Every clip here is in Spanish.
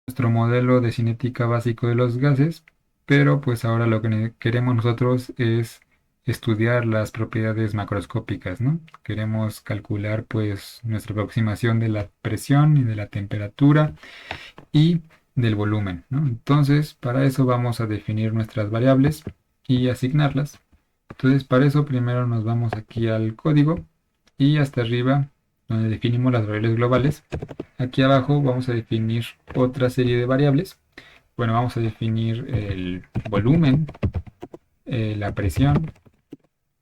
nuestro modelo de cinética básico de los gases, pero pues ahora lo que queremos nosotros es estudiar las propiedades macroscópicas, ¿no? Queremos calcular pues nuestra aproximación de la presión y de la temperatura y del volumen, ¿no? Entonces, para eso vamos a definir nuestras variables y asignarlas. Entonces, para eso primero nos vamos aquí al código y hasta arriba, donde definimos las variables globales. Aquí abajo vamos a definir otra serie de variables. Bueno, vamos a definir el volumen, la presión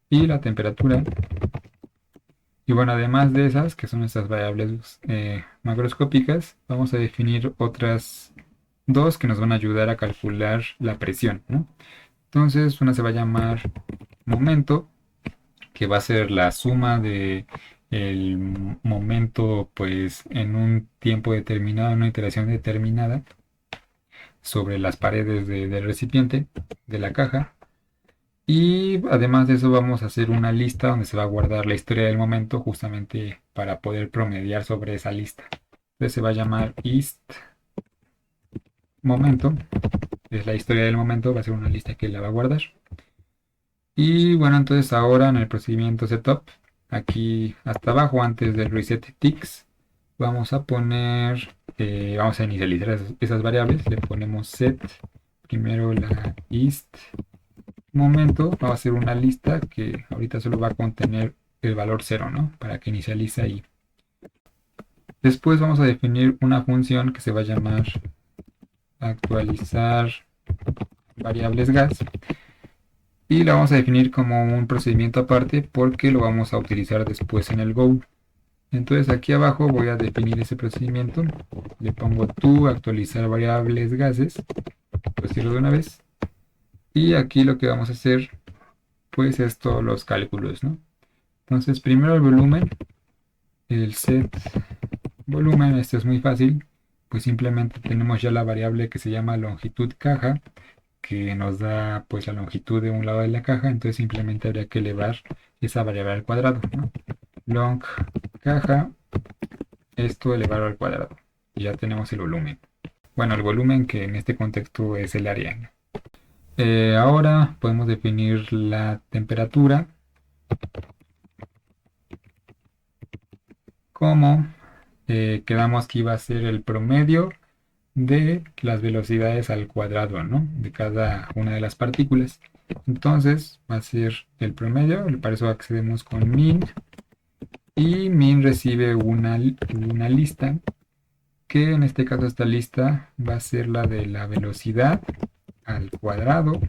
y la temperatura. Y bueno, además de esas, que son estas variables macroscópicas, vamos a definir otras dos que nos van a ayudar a calcular la presión, ¿no? Entonces, una se va a llamar momento, que va a ser la suma de el momento, pues, en un tiempo determinado, en una iteración determinada, sobre las paredes del recipiente, de la caja. Y además de eso vamos a hacer una lista donde se va a guardar la historia del momento justamente para poder promediar sobre esa lista. Entonces se va a llamar ist momento, es la historia del momento, va a ser una lista que la va a guardar. Y bueno, entonces ahora en el procedimiento setup, aquí hasta abajo antes del reset ticks, vamos a poner, vamos a inicializar esas variables, le ponemos set, primero la ist momento, va a ser una lista que ahorita solo va a contener el valor 0, ¿no? Para que inicialice ahí. Después vamos a definir una función que se va a llamar actualizar variables gas y la vamos a definir como un procedimiento aparte porque lo vamos a utilizar después en el Go. Entonces aquí abajo voy a definir ese procedimiento, le pongo to actualizar variables gases, pues decirlo de una vez, y aquí lo que vamos a hacer pues es todos los cálculos, ¿no? Entonces primero el volumen, el set volumen, este es muy fácil, pues simplemente tenemos ya la variable que se llama longitud caja, que nos da pues la longitud de un lado de la caja, entonces simplemente habría que elevar esa variable al cuadrado, ¿no? Long caja, esto elevado al cuadrado, y ya tenemos el volumen. Bueno, el volumen que en este contexto es el área, ¿no? Ahora podemos definir la temperatura como quedamos que iba a ser el promedio de las velocidades al cuadrado, ¿no? De cada una de las partículas. Entonces va a ser el promedio, para eso accedemos con min y min recibe una lista que en este caso esta lista va a ser la de la velocidad al cuadrado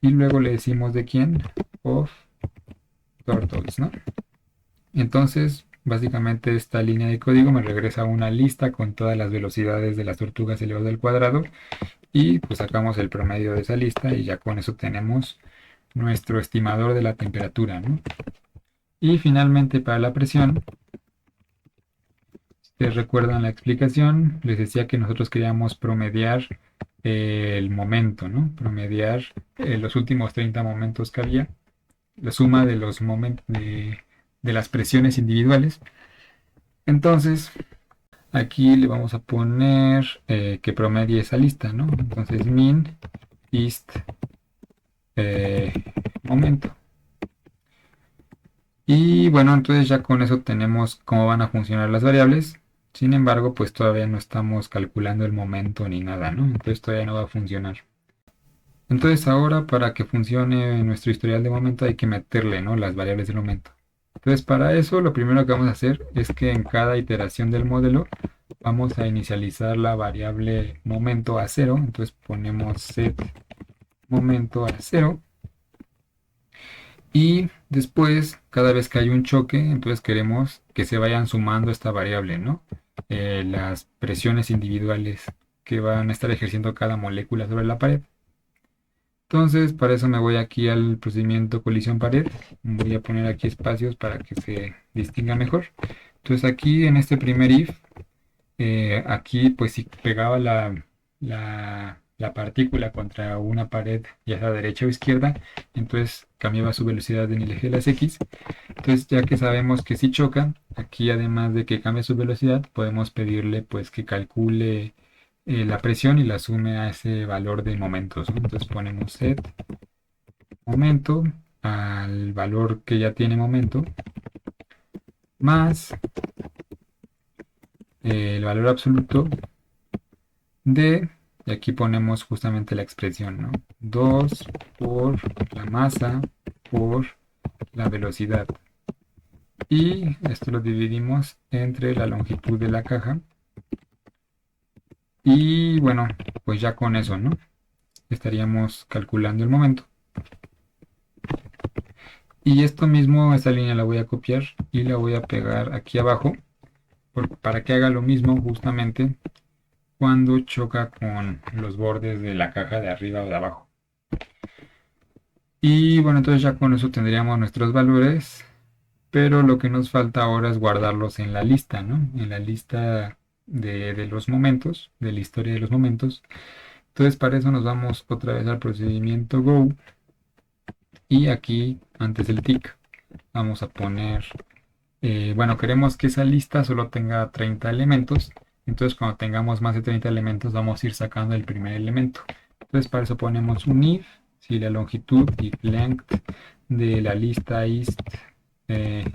y luego le decimos de quién, of turtles, ¿no? Entonces básicamente esta línea de código me regresa una lista con todas las velocidades de las tortugas elevadas al cuadrado y pues sacamos el promedio de esa lista y ya con eso tenemos nuestro estimador de la temperatura, ¿no? Y finalmente para la presión, si recuerdan la explicación, les decía que nosotros queríamos promediar el momento, ¿no? Promediar los últimos 30 momentos que había, la suma de los momentos de las presiones individuales. Entonces, aquí le vamos a poner que promedie esa lista, ¿no? Entonces, min ist momento. Y bueno, entonces ya con eso tenemos cómo van a funcionar las variables. Sin embargo, pues todavía no estamos calculando el momento ni nada, ¿no? Entonces todavía no va a funcionar. Entonces ahora para que funcione nuestro historial de momento hay que meterle, ¿no? Las variables del momento. Entonces para eso lo primero que vamos a hacer es que en cada iteración del modelo vamos a inicializar la variable momento a 0. Entonces ponemos set momento a 0. Y después, cada vez que hay un choque, entonces queremos que se vayan sumando esta variable, ¿no? Las presiones individuales que van a estar ejerciendo cada molécula sobre la pared. Entonces, para eso me voy aquí al procedimiento colisión pared. Voy a poner aquí espacios para que se distinga mejor. Entonces aquí en este primer if, aquí pues si pegaba la partícula contra una pared, ya sea derecha o izquierda, entonces cambiaba su velocidad en el eje de las X. Entonces ya que sabemos que si choca, aquí además de que cambie su velocidad, podemos pedirle pues que calcule la presión y la sume a ese valor de momentos, ¿no? Entonces ponemos set momento al valor que ya tiene momento más el valor absoluto de, y aquí ponemos justamente la expresión, ¿no? 2 por la masa por la velocidad. Y esto lo dividimos entre la longitud de la caja. Y bueno, pues ya con eso, ¿no? Estaríamos calculando el momento. Y esto mismo, esta línea la voy a copiar y la voy a pegar aquí abajo para que haga lo mismo justamente cuando choca con los bordes de la caja de arriba o de abajo. Y bueno, entonces ya con eso tendríamos nuestros valores, pero lo que nos falta ahora es guardarlos en la lista, ¿no? En la lista de los momentos, de la historia de los momentos. Entonces para eso nos vamos otra vez al procedimiento Go y aquí antes del tick vamos a poner, bueno, queremos que esa lista solo tenga 30 elementos. Entonces cuando tengamos más de 30 elementos vamos a ir sacando el primer elemento. Entonces para eso ponemos un if, si la longitud y length de la lista is eh,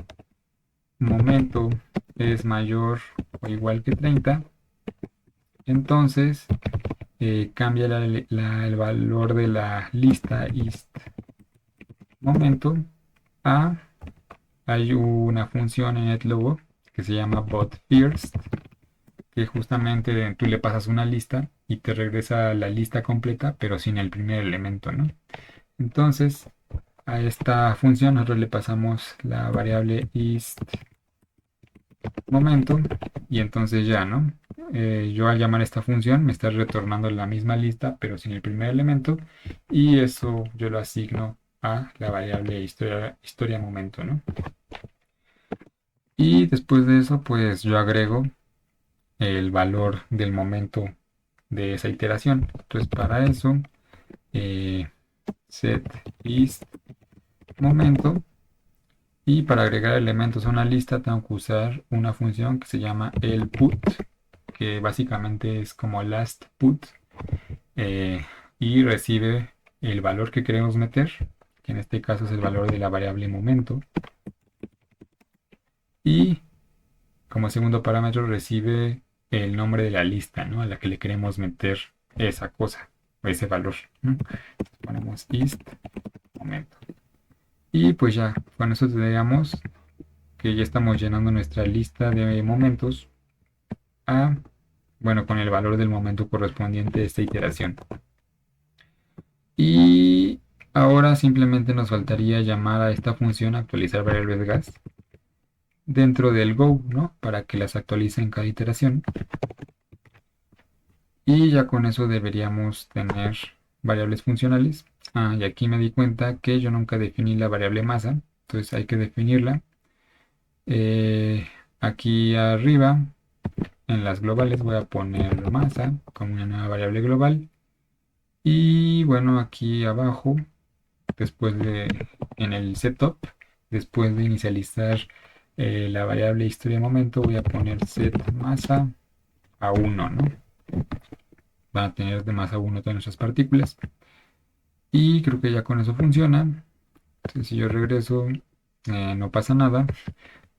momento es mayor o igual que 30, entonces cambia el valor de la lista is momento a, hay una función en NetLogo que se llama botFirst, que justamente tú le pasas una lista y te regresa la lista completa, pero sin el primer elemento, ¿no? Entonces, a esta función nosotros le pasamos la variable isMomento y entonces ya, ¿no? Yo al llamar esta función me está retornando la misma lista, pero sin el primer elemento, y eso yo lo asigno a la variable historia momento, ¿no? Y después de eso, pues yo agrego el valor del momento de esa iteración. Entonces para eso, eh, set is momento, y para agregar elementos a una lista tengo que usar una función que se llama el put, que básicamente es como last put, eh, y recibe el valor que queremos meter, que en este caso es el valor de la variable momento, y como segundo parámetro recibe el nombre de la lista, ¿no? A la que le queremos meter esa cosa o ese valor, ¿no? Ponemos ist momento. Y pues ya, con eso tendríamos que ya estamos llenando nuestra lista de momentos a, bueno, con el valor del momento correspondiente a esta iteración. Y ahora simplemente nos faltaría llamar a esta función actualizar variables gas dentro del Go, ¿no? Para que las actualice en cada iteración. Y ya con eso deberíamos tener variables funcionales. Y aquí me di cuenta que yo nunca definí la variable masa, entonces hay que definirla. Aquí arriba, en las globales, voy a poner masa como una nueva variable global. Y bueno, aquí abajo, después de, en el setup, después de inicializar la variable historia momento, voy a poner set masa a 1, ¿no? Van a tener de masa 1 todas nuestras partículas. Y creo que ya con eso funciona. Entonces, si yo regreso, no pasa nada,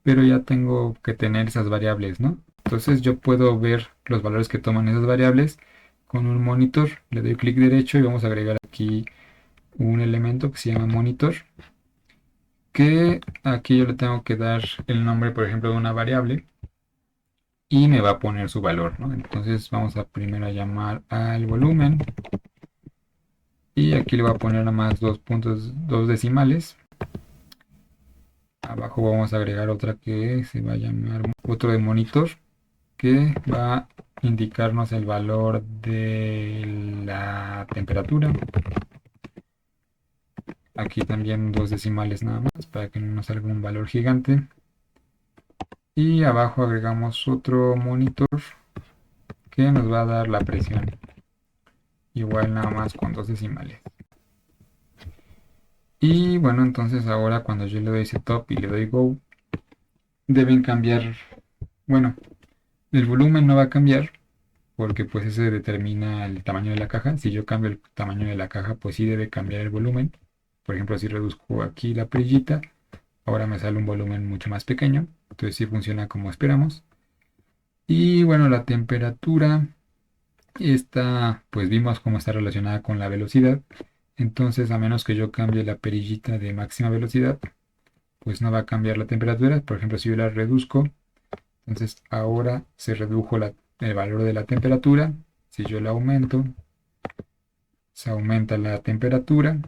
pero ya tengo que tener esas variables, ¿no? Entonces yo puedo ver los valores que toman esas variables con un monitor. Le doy clic derecho y vamos a agregar aquí un elemento que se llama monitor, que aquí yo le tengo que dar el nombre, por ejemplo, de una variable y me va a poner su valor, ¿no? Entonces vamos a primero a llamar al volumen y aquí le voy a poner nada más 2 decimales. Abajo vamos a agregar otra que se va a llamar otro de monitor, que va a indicarnos el valor de la temperatura. Aquí también 2 decimales nada más para que no nos salga un valor gigante. Y abajo agregamos otro monitor que nos va a dar la presión. Igual nada más con 2 decimales. Y bueno, entonces ahora cuando yo le doy setup y le doy go, deben cambiar, bueno, el volumen no va a cambiar, porque pues eso determina el tamaño de la caja. Si yo cambio el tamaño de la caja, pues sí debe cambiar el volumen. Por ejemplo, si reduzco aquí la perillita, ahora me sale un volumen mucho más pequeño. Entonces sí funciona como esperamos. Y bueno, la temperatura, esta pues vimos cómo está relacionada con la velocidad. Entonces, a menos que yo cambie la perillita de máxima velocidad, pues no va a cambiar la temperatura. Por ejemplo, si yo la reduzco, entonces ahora se redujo el valor de la temperatura. Si yo la aumento, se aumenta la temperatura.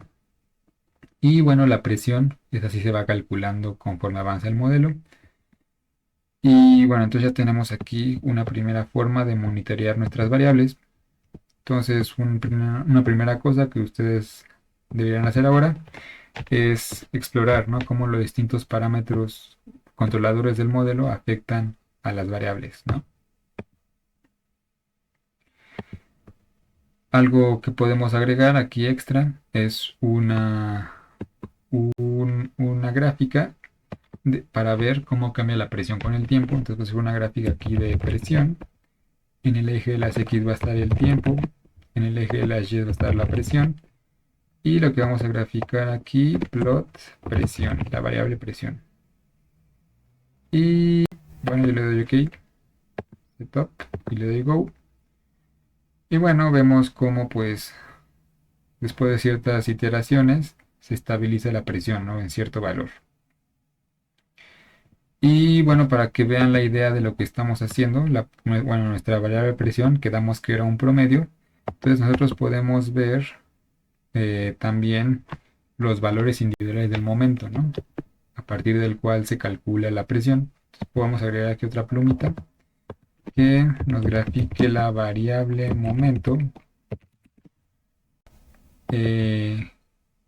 Y bueno, la presión, es así se va calculando conforme avanza el modelo. Y bueno, entonces ya tenemos aquí una primera forma de monitorear nuestras variables. Entonces, una primera cosa que ustedes deberían hacer ahora es explorar, ¿no?, cómo los distintos parámetros controladores del modelo afectan a las variables, ¿no? Algo que podemos agregar aquí extra es una gráfica para ver cómo cambia la presión con el tiempo. Entonces, pues, una gráfica aquí de presión. En el eje de las X va a estar el tiempo, en el eje de las Y va a estar la presión. Y lo que vamos a graficar aquí, plot presión, la variable presión. Y bueno, yo le doy OK, setup, y le doy Go. Y bueno, vemos cómo pues después de ciertas iteraciones se estabiliza la presión, ¿no?, en cierto valor. Y bueno, para que vean la idea de lo que estamos haciendo, bueno, nuestra variable de presión quedamos que era un promedio. Entonces nosotros podemos ver también los valores individuales del momento, ¿no?, a partir del cual se calcula la presión. Entonces podemos agregar aquí otra plumita que nos grafique la variable momento, eh,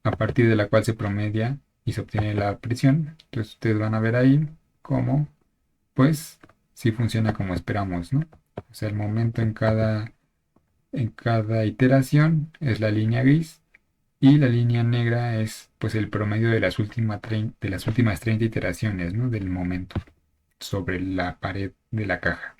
a partir de la cual se promedia y se obtiene la presión. Entonces ustedes van a ver ahí cómo, pues, sí funciona como esperamos, ¿no? O sea, el momento en cada iteración es la línea gris y la línea negra es pues el promedio de las últimas 30 iteraciones, ¿no?, del momento sobre la pared de la caja.